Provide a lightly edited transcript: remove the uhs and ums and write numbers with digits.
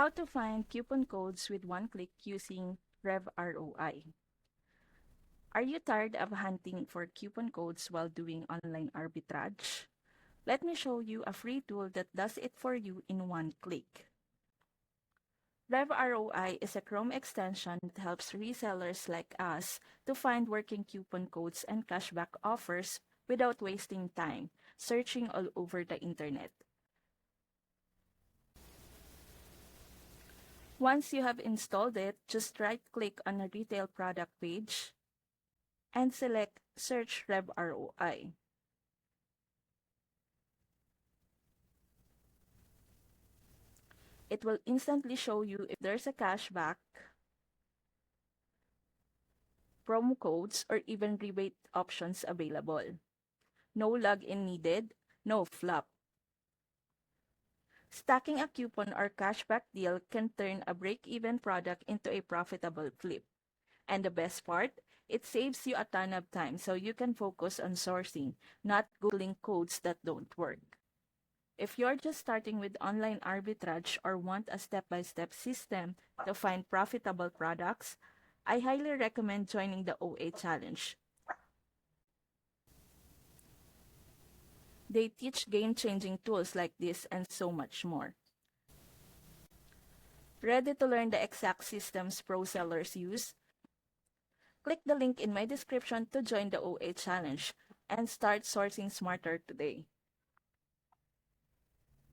How to find coupon codes with one click using RevROI. Are you tired of hunting for coupon codes while doing online arbitrage? Let me show you a free tool that does it for you in one click. RevROI is a Chrome extension that helps resellers like us to find working coupon codes and cashback offers without wasting time searching all over the internet. Once you have installed it, just right-click on a retail product page and select Search RevROI. It will instantly show you if there's a cashback, promo codes, or even rebate options available. No login needed, no flop. Stacking a coupon or cashback deal can turn a break-even product into a profitable flip. And the best part, it saves you a ton of time so you can focus on sourcing, not Googling codes that don't work. If you're just starting with online arbitrage or want a step-by-step system to find profitable products, I highly recommend joining the OA Challenge. They teach game-changing tools like this and so much more. Ready to learn the exact systems pro sellers use? Click the link in my description to join the OA Challenge and start sourcing smarter today.